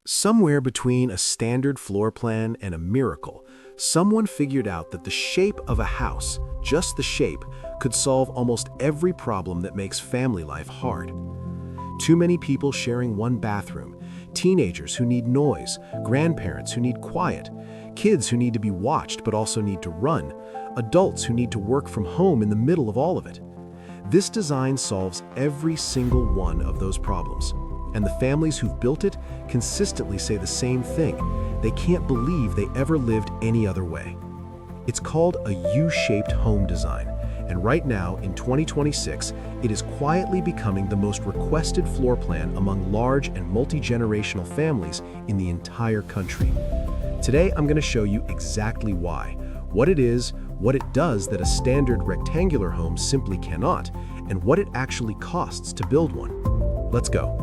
Somewhere between a standard floor plan and a miracle, someone figured out that the shape of a house, just the shape, could solve almost every problem that makes family life hard. Too many people sharing one bathroom, teenagers who need noise, grandparents who need quiet, kids who need to be watched but also need to run, adults who need to work from home in the middle of all of it. This design solves every single one of those problems. And the families who've built it consistently say the same thing. They can't believe they ever lived any other way. It's called a U-shaped home design. And right now, in 2026, it is quietly becoming the most requested floor plan among large and multi-generational families in the entire country. Today, I'm going to show you exactly why, what it is, what it does that a standard rectangular home simply cannot, and what it actually costs to build one. Let's go.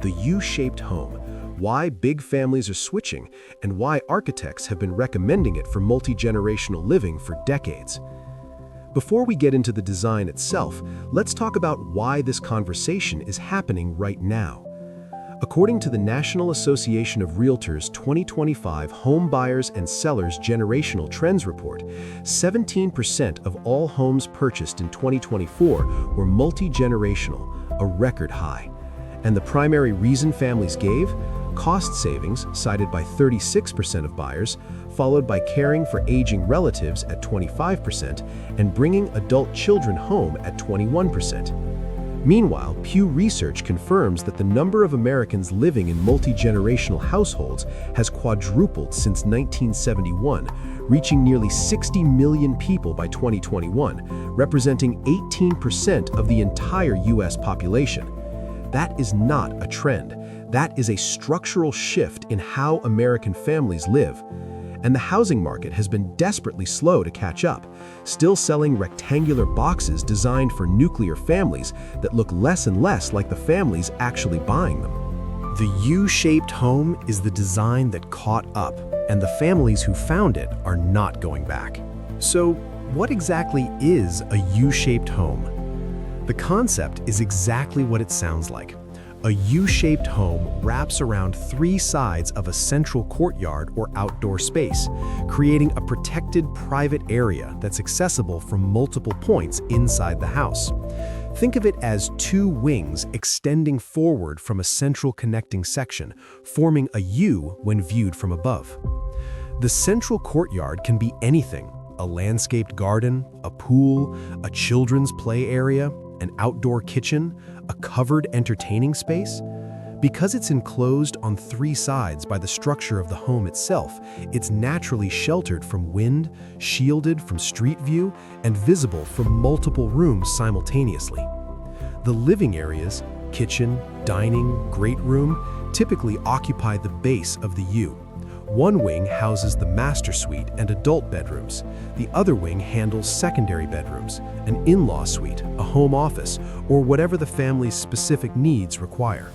The U-shaped home, why big families are switching, and why architects have been recommending it for multi-generational living for decades. Before we get into the design itself, let's talk about why this conversation is happening right now. According to the National Association of Realtors' 2025 Home Buyers and Sellers Generational Trends Report, 17% of all homes purchased in 2024 were multi-generational, a record high. And the primary reason families gave? Cost savings, cited by 36% of buyers, followed by caring for aging relatives at 25% and bringing adult children home at 21%. Meanwhile, Pew Research confirms that the number of Americans living in multi-generational households has quadrupled since 1971, reaching nearly 60 million people by 2021, representing 18% of the entire U.S. population. That is not a trend. That is a structural shift in how American families live. And the housing market has been desperately slow to catch up, still selling rectangular boxes designed for nuclear families that look less and less like the families actually buying them. The U-shaped home is the design that caught up, and the families who found it are not going back. So, what exactly is a U-shaped home? The concept is exactly what it sounds like. A U-shaped home wraps around three sides of a central courtyard or outdoor space, creating a protected private area that's accessible from multiple points inside the house. Think of it as two wings extending forward from a central connecting section, forming a U when viewed from above. The central courtyard can be anything: a landscaped garden, a pool, a children's play area, an outdoor kitchen, a covered entertaining space. Because it's enclosed on three sides by the structure of the home itself, it's naturally sheltered from wind, shielded from street view, and visible from multiple rooms simultaneously. The living areas, kitchen, dining, great room, typically occupy the base of the U. One wing houses the master suite and adult bedrooms. The other wing handles secondary bedrooms, an in-law suite, a home office, or whatever the family's specific needs require.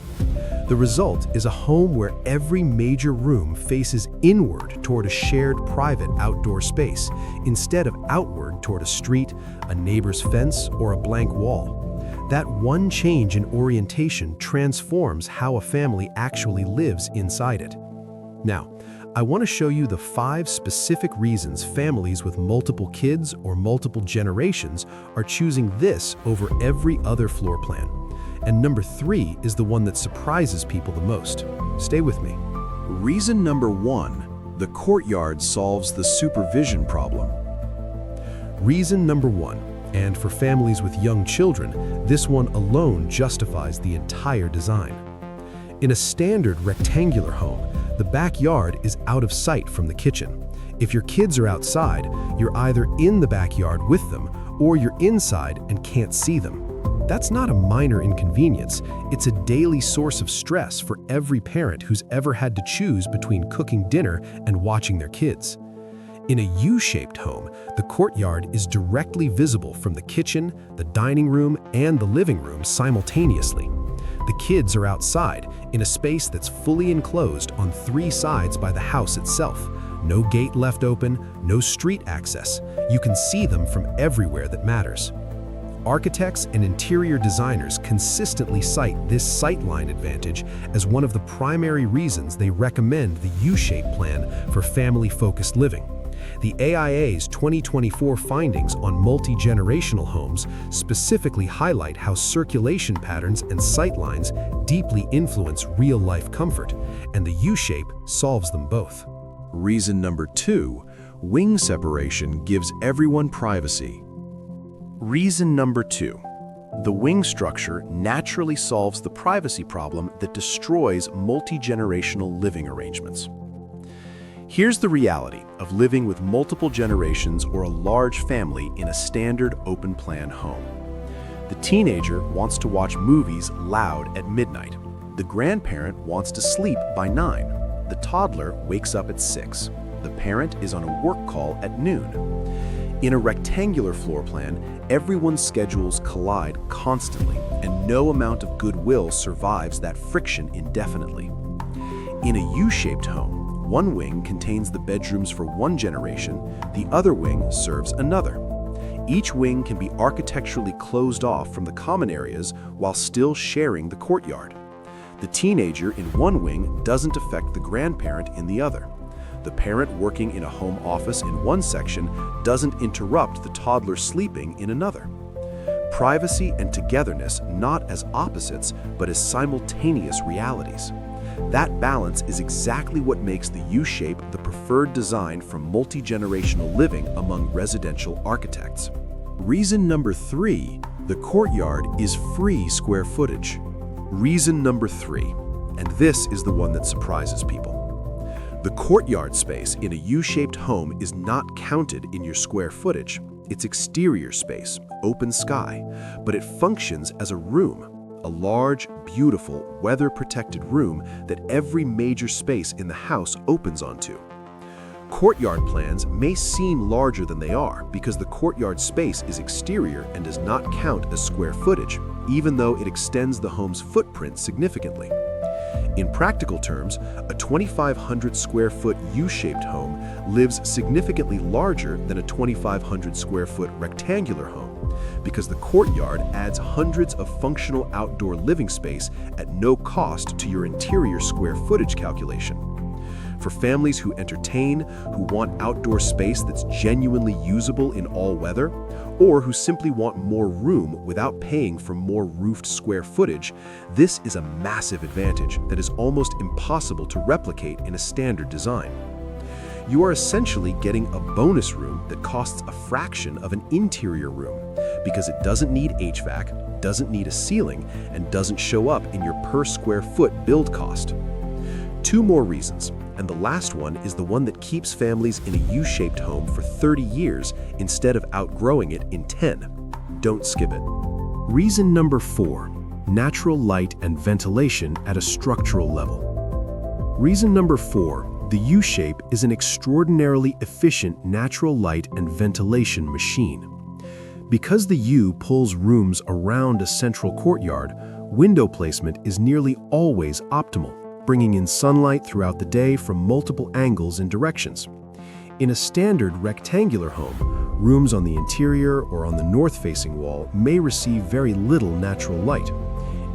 The result is a home where every major room faces inward toward a shared private outdoor space, instead of outward toward a street, a neighbor's fence, or a blank wall. That one change in orientation transforms how a family actually lives inside it. Now, I want to show you the 5 specific reasons families with multiple kids or multiple generations are choosing this over every other floor plan. And number 3 is the one that surprises people the most. Stay with me. Reason number 1, the courtyard solves the supervision problem. Reason number 1, and for families with young children, this one alone justifies the entire design. In a standard rectangular home, the backyard is out of sight from the kitchen. If your kids are outside, you're either in the backyard with them or you're inside and can't see them. That's not a minor inconvenience. It's a daily source of stress for every parent who's ever had to choose between cooking dinner and watching their kids. In a U-shaped home, the courtyard is directly visible from the kitchen, the dining room, and the living room simultaneously. The kids are outside, in a space that's fully enclosed on 3 sides by the house itself. No gate left open, no street access. You can see them from everywhere that matters. Architects and interior designers consistently cite this sightline advantage as one of the primary reasons they recommend the U-shaped plan for family-focused living. The AIA's 2024 findings on multi-generational homes specifically highlight how circulation patterns and sightlines deeply influence real-life comfort, and the U-shape solves them both. Reason number 2, wing separation gives everyone privacy. Reason number 2, the wing structure naturally solves the privacy problem that destroys multi-generational living arrangements. Here's the reality of living with multiple generations or a large family in a standard open-plan home. The teenager wants to watch movies loud at midnight. The grandparent wants to sleep by 9. The toddler wakes up at 6. The parent is on a work call at noon. In a rectangular floor plan, everyone's schedules collide constantly, and no amount of goodwill survives that friction indefinitely. In a U-shaped home, one wing contains the bedrooms for one generation, the other wing serves another. Each wing can be architecturally closed off from the common areas while still sharing the courtyard. The teenager in one wing doesn't affect the grandparent in the other. The parent working in a home office in one section doesn't interrupt the toddler sleeping in another. Privacy and togetherness not as opposites, but as simultaneous realities. That balance is exactly what makes the U-shape the preferred design for multi-generational living among residential architects. Reason number 3, the courtyard is free square footage. Reason number 3, and this is the one that surprises people. The courtyard space in a U-shaped home is not counted in your square footage. It's exterior space, open sky, but it functions as a room. A large, beautiful, weather-protected room that every major space in the house opens onto. Courtyard plans may seem larger than they are because the courtyard space is exterior and does not count as square footage, even though it extends the home's footprint significantly. In practical terms, a 2,500 square foot U-shaped home lives significantly larger than a 2,500 square foot rectangular home, because the courtyard adds hundreds of functional outdoor living space at no cost to your interior square footage calculation. For families who entertain, who want outdoor space that's genuinely usable in all weather, or who simply want more room without paying for more roofed square footage, this is a massive advantage that is almost impossible to replicate in a standard design. You are essentially getting a bonus room that costs a fraction of an interior room because it doesn't need HVAC, doesn't need a ceiling, and doesn't show up in your per square foot build cost. 2 more reasons, and the last one is the one that keeps families in a U-shaped home for 30 years instead of outgrowing it in 10. Don't skip it. Reason number 4, natural light and ventilation at a structural level. Reason number 4, the U-shape is an extraordinarily efficient natural light and ventilation machine. Because the U pulls rooms around a central courtyard, window placement is nearly always optimal, bringing in sunlight throughout the day from multiple angles and directions. In a standard rectangular home, rooms on the interior or on the north-facing wall may receive very little natural light.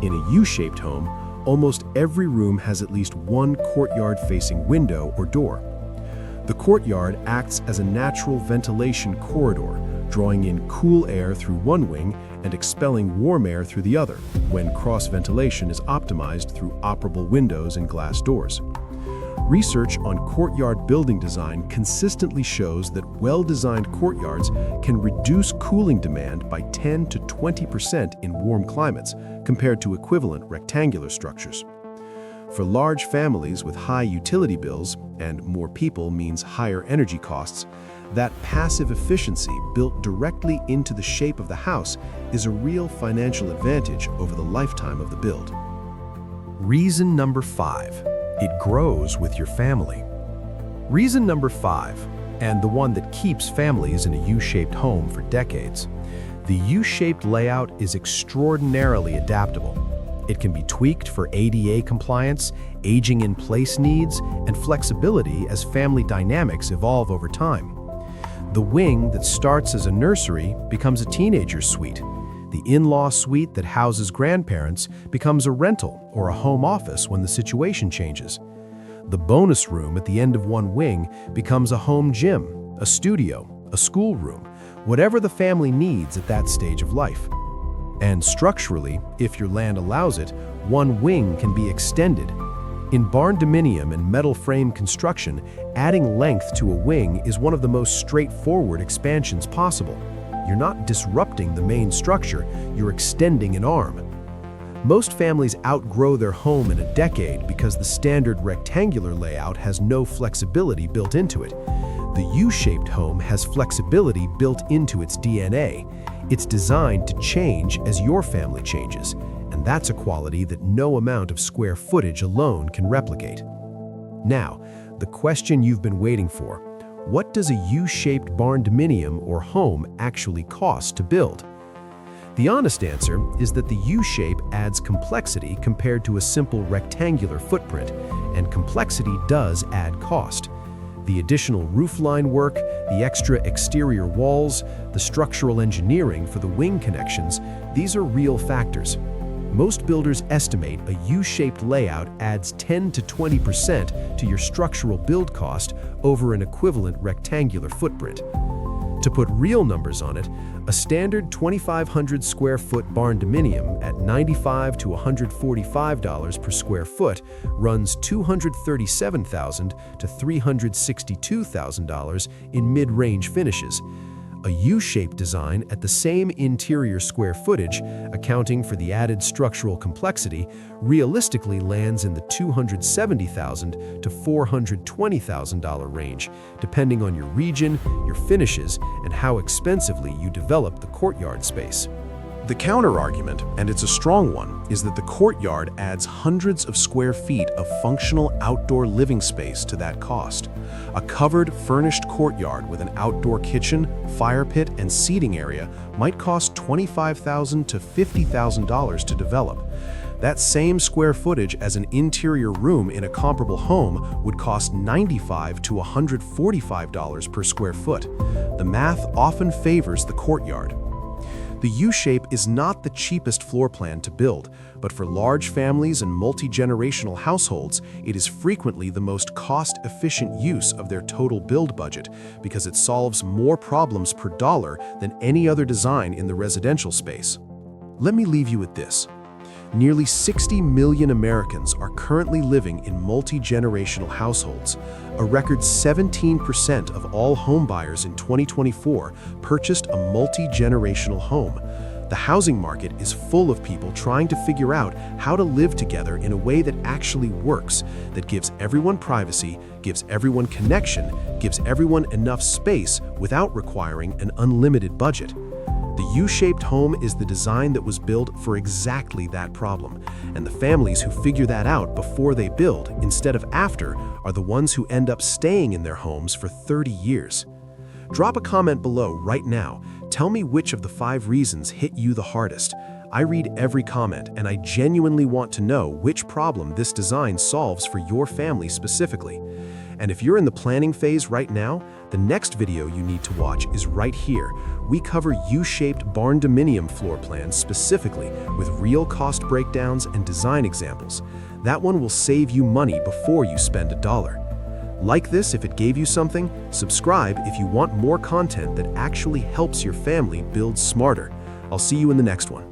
In a U-shaped home, almost every room has at least one courtyard-facing window or door. The courtyard acts as a natural ventilation corridor, drawing in cool air through one wing and expelling warm air through the other, when cross-ventilation is optimized through operable windows and glass doors. Research on courtyard building design consistently shows that well-designed courtyards can reduce cooling demand by 10 to 20% in warm climates compared to equivalent rectangular structures. For large families with high utility bills, and more people means higher energy costs, that passive efficiency built directly into the shape of the house is a real financial advantage over the lifetime of the build. Reason number 5, it grows with your family. Reason number 5, and the one that keeps families in a U-shaped home for decades. The U-shaped layout is extraordinarily adaptable. It can be tweaked for ADA compliance, aging-in-place needs, and flexibility as family dynamics evolve over time. The wing that starts as a nursery becomes a teenager's suite. The in-law suite that houses grandparents becomes a rental or a home office when the situation changes. The bonus room at the end of one wing becomes a home gym, a studio, a schoolroom, whatever the family needs at that stage of life. And structurally, if your land allows it, one wing can be extended. In barndominium and metal frame construction, adding length to a wing is one of the most straightforward expansions possible. You're not disrupting the main structure, you're extending an arm. Most families outgrow their home in a decade because the standard rectangular layout has no flexibility built into it. The U-shaped home has flexibility built into its DNA. It's designed to change as your family changes, and that's a quality that no amount of square footage alone can replicate. Now, the question you've been waiting for: what does a U-shaped barndominium or home actually cost to build? The honest answer is that the U-shape adds complexity compared to a simple rectangular footprint, and complexity does add cost. The additional roofline work, the extra exterior walls, the structural engineering for the wing connections, these are real factors. Most builders estimate a U-shaped layout adds 10 to 20% to your structural build cost over an equivalent rectangular footprint. To put real numbers on it, a standard 2,500 square foot barndominium at $95 to $145 per square foot runs $237,000 to $362,000 in mid-range finishes. A U-shaped design at the same interior square footage, accounting for the added structural complexity, realistically lands in the $270,000 to $420,000 range, depending on your region, your finishes, and how expensively you develop the courtyard space. The counter-argument, and it's a strong one, is that the courtyard adds hundreds of square feet of functional outdoor living space to that cost. A covered, furnished courtyard with an outdoor kitchen, fire pit, and seating area might cost $25,000 to $50,000 to develop. That same square footage as an interior room in a comparable home would cost $95 to $145 per square foot. The math often favors the courtyard. The U-shape is not the cheapest floor plan to build, but for large families and multi-generational households, it is frequently the most cost-efficient use of their total build budget because it solves more problems per dollar than any other design in the residential space. Let me leave you with this. Nearly 60 million Americans are currently living in multi-generational households. A record 17% of all home buyers in 2024 purchased a multi-generational home. The housing market is full of people trying to figure out how to live together in a way that actually works, that gives everyone privacy, gives everyone connection, gives everyone enough space without requiring an unlimited budget. The U-shaped home is the design that was built for exactly that problem, and the families who figure that out before they build, instead of after, are the ones who end up staying in their homes for 30 years. Drop a comment below right now. Tell me which of the 5 reasons hit you the hardest. I read every comment, and I genuinely want to know which problem this design solves for your family specifically. And if you're in the planning phase right now, the next video you need to watch is right here. We cover U-shaped barndominium floor plans specifically with real cost breakdowns and design examples. That one will save you money before you spend $1. Like this if it gave you something, subscribe if you want more content that actually helps your family build smarter. I'll see you in the next one.